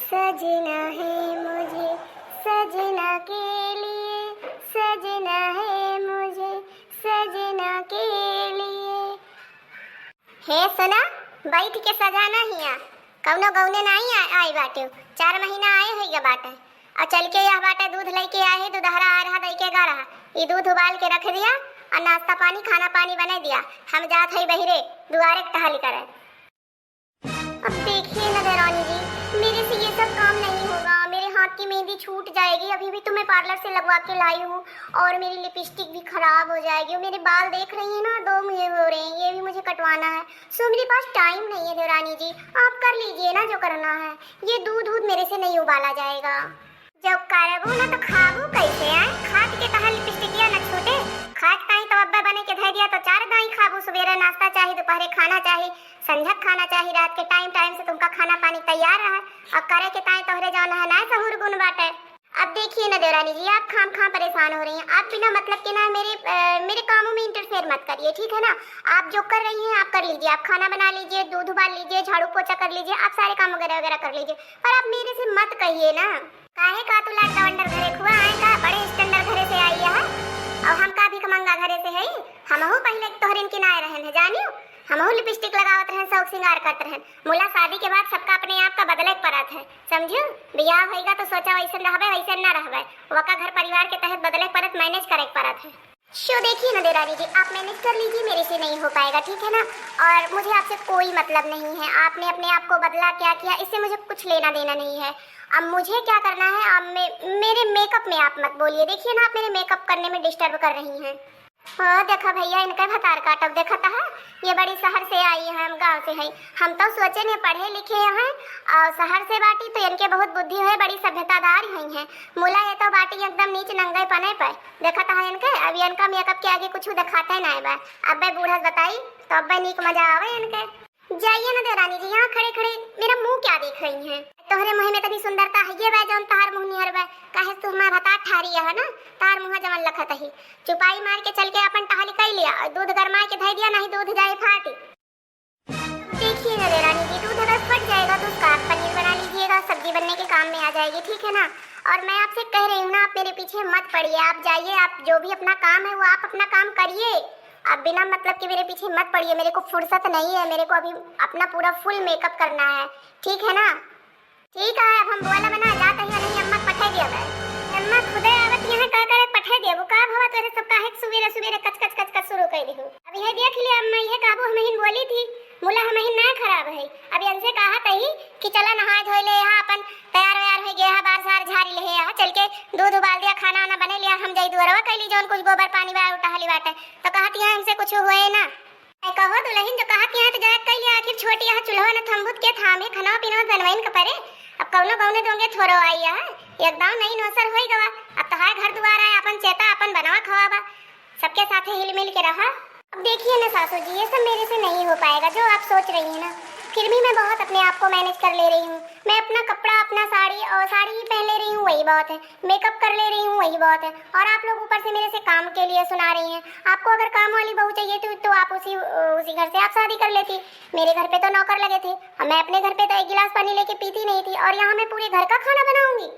सजना है मुझे सजना के लिए, सजना है मुझे सजना के लिए। हे सुना, बैठ के सजाना हिया कौनो गौने नहीं आई बाटे। 4 महीना आए हो गया बाटे और चल के यह बाटे दूध लेके आए है, दूधहरा आ रहा दई के गा रहा। ये दूध उबाल के रख दिया और नाश्ता पानी खाना पानी बना दिया। हम जात है बहिरे दुआरे टहल करे। अब देखिए ना देरानी जी, मेरे से ये सब काम नहीं होगा। मेरे हाथ की मेहंदी छूट जाएगी। अभी भी तो मैं पार्लर से लगवा के लाई हूँ और मेरी लिपस्टिक भी खराब हो जाएगी। और मेरे बाल देख रही हैं ना, 2 मुझे हो रहे हैं, ये भी मुझे कटवाना है। सो मेरे पास टाइम नहीं है देवरानी जी, आप कर लीजिए ना जो करना है। ये दूध मेरे से नहीं उबाला जाएगा। जब करबू ना तो खाबू कैसे आए? खाद के कहा लिपस्टिकिया न छूटे। खाद कहीं तो अब्बा बने के धर दिया तो 4 दाई खाबू। सवेरे नाश्ता चाहिए, दोपहरे खाना चाहिए, संझक खाना चाहिए, रात के टाइम से तुमका खाना पानी तैयार रहा। और करे के टाइम तोहरे जाना है ना सहूर गुण बाटे। अब देखिए ना देवरानी जी, आप खाम परेशान हो रही हैं। आप बिना मतलब के ना मेरे कामों में इंटरफेयर मत करिए, ठीक है ना। आप जो कर रही हैं आप कर लीजिए। आप खाना बना लीजिए, दूध उबाल लीजिए, झाड़ू पोछा कर लीजिए, आप सारे काम वगैरह कर लीजिए। पर आप मेरे से मत कहिए ना काहे का तू लाड वंडर घरे खुआ आए का बड़े स्टैंडर्ड घरे से आई है। और हम का भी कमंगा घरे से है। हमहू पहले तोहरिन के नाय रहन है जानियो। हमहू लिपस्टिक लगावत रहन, शौक सिंगार करत रहन। मोला शादी के बाद सबका अपने आप का बदले परत है, समझो। बियाह होएगा तो सोचा वैसे रहबे वैसे ना रहबे। वका घर परिवार के तहत बदले परत मैनेज करे परत है। शो देखिए ना देरानी जी, आप मैनेज कर लीजिए, मेरे से नहीं हो पाएगा, ठीक है ना। और मुझे आपसे कोई मतलब नहीं है। आपने अपने आप को बदला क्या किया इससे मुझे कुछ लेना देना नहीं है। अब मुझे क्या करना है, आप मेरे मेकअप में आप मत बोलिए। देखिए ना, आप मेरे मेकअप करने में डिस्टर्ब कर रही हैं। हाँ देखा भैया, इनका भतार काटब देखा था। ये बड़ी शहर से आई है, हम गांव से हैं। हम तो सोचे ने पढ़े लिखे हैं और शहर से बाटी तो इनके बहुत बुद्धि है, बड़ी सभ्यतादार हैं। मुला है तो बाटी एकदम नीचे नंगे पने पर देखा था इनके। अभी इनका मेकअप के आगे कुछ दिखाते ना है। अब भाई बूढ़ा बताई तो अब भाई नीक मजा आवे इनके। जाइए ना देरानी जी, यहाँ खड़े खड़े मेरा मुंह क्या देख रही हैं? तोहरे मुँह में तभी सुंदरता है ये जौन तहार मुँह निहर बा। काहे तुम्हारा भतार ठारी है ना, तार मुँह जमन लखत ही। चुपाई मार के चल के अपन टहली कर लिया और दूध गरमा के धर दिया, नहीं दूध जाए फाटी। देखिए ना देरानी जी, दूध अगर फट जाएगा तो उसका आप पनीर बना लीजिएगा, सब्जी बनने के काम में आ जाएगी, ठीक है ना। और मैं आपसे कह रही हूँ ना, आप मेरे पीछे मत पड़िए। आप जाइए, आप जो भी अपना काम है वो आप अपना काम करिए। आप बिना मतलब के मेरे पीछे मत पड़िए। मेरे को फुर्सत नहीं है, मेरे को अभी अपना पूरा फुल मेकअप करना है, ठीक है ना। ठीक है, अब हम बोला बना जाते हैं नहीं। अम्मा पठा दिया है, अम्मा खुदे आवत यहाँ का करे पठा दिया। वो का भवा तेरे सब काहे सवेरे कच शुरू कर दी हो। अब यह देख लिया अम्मा, यह काबू हमें बोली थी मुला हमें ना खराब है। अब इनसे कहा तही कि चला नहा धोई ले, यहाँ अपन तैयार वैयार हो गया, बार सार झाड़ी ले, यहाँ चल के दूध उबाल दिया, खाना वाना बने लिया, हम जाई दुआरवा कैली जौन कुछ गोबर पानी बा उठाली बाटे। तो कहती है हमसे कुछ हुए ना कहो दुल्हन, जो कहती है तो जाए कह लिया। आखिर छोटी यहाँ चूल्हा न थम्बुत के थामे खाना पीना बनवाइन के परे। अब कौनो गौने दोंगे थोरो आई है एकदम नहीं नौसर होई गवा। अब तो है घर द्वार है, अपन चेता अपन बनवा खवाबा, सबके साथ हिल मिल के रहा। अब देखिए ना सासू जी, ये सब मेरे से नहीं हो पाएगा जो आप सोच रही हैं ना। फिर भी मैं बहुत अपने आप को मैनेज कर ले रही हूँ। मैं अपना कपड़ा, अपना साड़ी और साड़ी ही पहन ले रही हूँ, वही बहुत है। मेकअप कर ले रही हूँ, वही बहुत है। और आप लोग ऊपर से मेरे से काम के लिए सुना रही हैं। आपको अगर काम वाली बहू चाहिए तो आप उसी घर से आप शादी कर लेती। मेरे घर पे तो नौकर लगे थे और मैं अपने घर पे तो 1 गिलास पानी लेके पीती नहीं थी, और यहाँ मैं पूरे घर का खाना बनाऊंगी।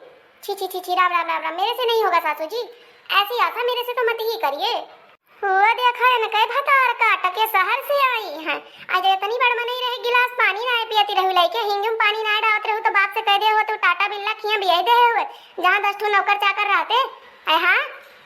छी राम राम राम राम, मेरे से नहीं होगा सासू जी। ऐसी आशा मेरे से तो मत ही करिए। वो देखा है ना, कई भतार काट के शहर से आई हैं। आज इतनी बड़ मनी रहे गिलास पानी ना पियती रहू लइके, हिंगुम पानी ना डालत रहू तो बाप से कह दे हो तो टाटा बिल्ला खिया बियाई दे हो जहां 10 ठो नौकर चाकर रहते। ऐ हां,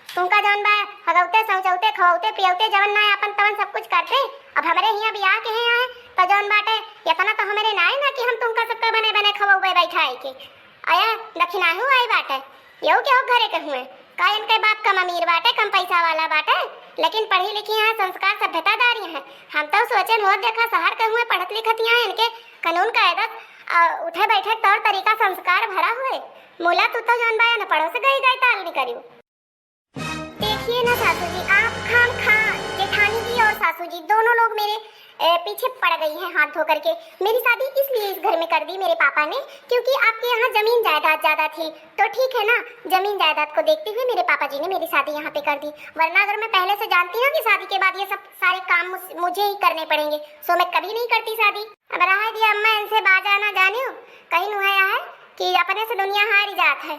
तुमका जौन बा हगौते सौचौते खवौते पियौते जवन ना अपन तवन सब कुछ करते। अब हमरे हिया बियाह के हैं आए तो जौन बाटे इतना तो हमरे ना है ना कि हम तुमका सबका बने बने खवौबे बैठाई के आया दक्षिणाहू आई बाटे। यो के हो घरे के हुए का इनके बाप कम अमीर बाटे, कम पैसा वाला बाटे, लेकिन पढ़ी लिखी हैं, संस्कार सभ्यतादारी हैं। हम तो सोचे हो देखा शहर के हुए पढ़त लिखत हैं, इनके कानून कायदा उठे बैठे तौर तरीका संस्कार भरा हुए। मोला तू तो जान बाया न पढ़ो से गई ताल नहीं करियो। देखिए ना सासू जी, आप खान जेठानी जी और सासू जी दोनों लोग मेरे पीछे पड़ गई हैं हाथ धो करके। मेरी शादी इसलिए इस घर में कर दी मेरे पापा ने क्योंकि आपके यहाँ जमीन जायदाद ज्यादा थी। तो ठीक है ना, जमीन जायदाद को देखते हुए मेरे पापा जी ने मेरी शादी यहाँ पे कर दी। वरना अगर मैं पहले से जानती हूँ कि शादी के बाद ये सब सारे काम मुझे ही करने पड़ेंगे तो मैं कभी नहीं करती शादी। अब रहा दिया अम्मा इनसे बाजा ना जाने कहीं नुहाया है कि अपने से दुनिया हारी जात है।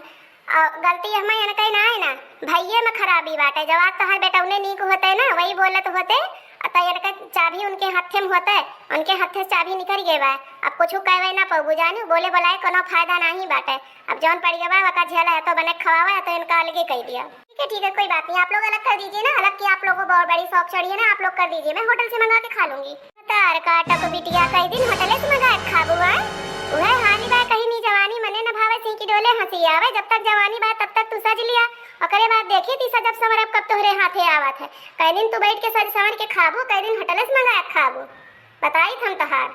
और गलती हमें इनका ना है ना, भैये में खराबी बाटे। जवाब तो हर बेटा उन्हें नीक होते है ना, वही बोलत होते। अतः इनका चाबी उनके हाथे में होता है, उनके हाथे से चाबी निकल गए बा। अब कुछ कहवे ना पबू जानू, बोले बोलाए कोनो फायदा नहीं बाटे। अब जौन पड़ गया वका झेला है तो बने खवावा है तो इनका अलग कह दिया। ठीक है कोई बात नहीं, आप लोग अलग कर दीजिए ना। अलग की आप लोगों को बहुत बड़ी शौक चढ़ी है ना, आप लोग कर दीजिए, मैं होटल से मंगा के खा लूंगी। तार काटा को बिटिया कई दिन होटल से मंगा के खाबू है। वह हाली बा कहीं नहीं जवानी मने न भावे सी की डोले हंसी आवे। जब तक जवानी बा तब तक तू सज लिया, और करे बात देखी थी सजब समर अब कब तोहरे हाथे आवत है। कई दिन तू बैठ के सज संवर के खाबू, कई दिन होटल से मंगा के खाबू। बताई थम तहार।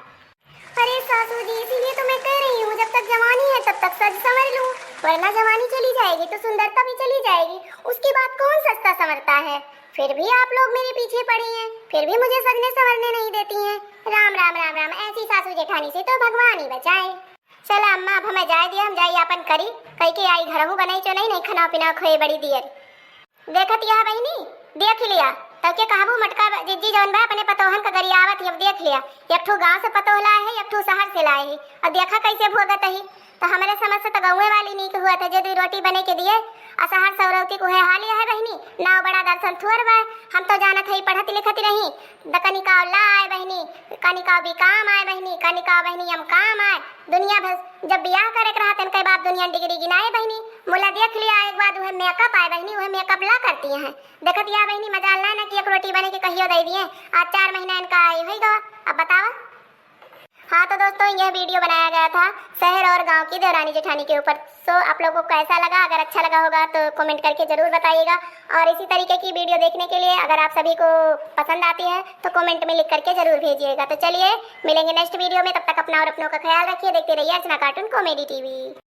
अरे सासू जी इसीलिए तो मैं कह रही हूँ जब तक जवानी है तब तक सज संवर लूं, वरना जवानी चली जाएगी तो सुंदरता भी चली जाएगी। उसके बाद कौन सस्ता संवरता है। फिर भी आप लोग मेरे पीछे पड़ी हैं, फिर भी मुझे सजने संवरने नहीं देती हैं। राम राम राम राम, ऐसी सासू जेठानी से तो भगवान ही बचाए। चला अम्मा अब हमें जाए दिया, हम जाए यापन करी। कई के आई घर हूँ बनाई चो नहीं खाना पीना खोए बड़ी दियर। देखत यह बहनी देख लिया तब के कहबू मटका जिज्जी जौन बा अपने पतोहन का गरियावत अब देख लिया। एक ठो गांव से पतोह लाए है, एक ठो शहर से लाए है, और देखा कैसे भोगत ही। तो हमारे समझ से तो गौवे वाली नहीं हुआ था जो रोटी बने के दिए। असहार सौरवती को है हालिया है बहनी नाव बड़ा दर्शन थुअर बा। हम तो जानत है पढ़ती लिखती नहीं। कनिकाव ला आए बहनी, कनिकाव भी काम आए बहनी, कनिकाव बहनी हम काम आए। दुनिया भर जब ब्याह करे रहा तन कई बाप दुनिया डिग्री गिनाए बहनी। मोला देख लिया एक बार वह मेकअप आए बहनी, वह मेकअप ला करती हैं। देखत या बहनी मजाल ना कि एक रोटी बने के कहियो दे दिए। आज 4 महीना इनका आई हुई गवा। अब बतावा। हाँ तो दोस्तों यह वीडियो बनाया गया था शहर और गांव की देवरानी जेठानी के ऊपर। सो आप लोगों को कैसा लगा, अगर अच्छा लगा होगा तो कमेंट करके जरूर बताइएगा। और इसी तरीके की वीडियो देखने के लिए अगर आप सभी को पसंद आती है तो कमेंट में लिख करके जरूर भेजिएगा। तो चलिए मिलेंगे नेक्स्ट वीडियो में, तब तक अपना और अपनों का ख्याल रखिए। देखते रहिए अर्चना कार्टून कॉमेडी टीवी।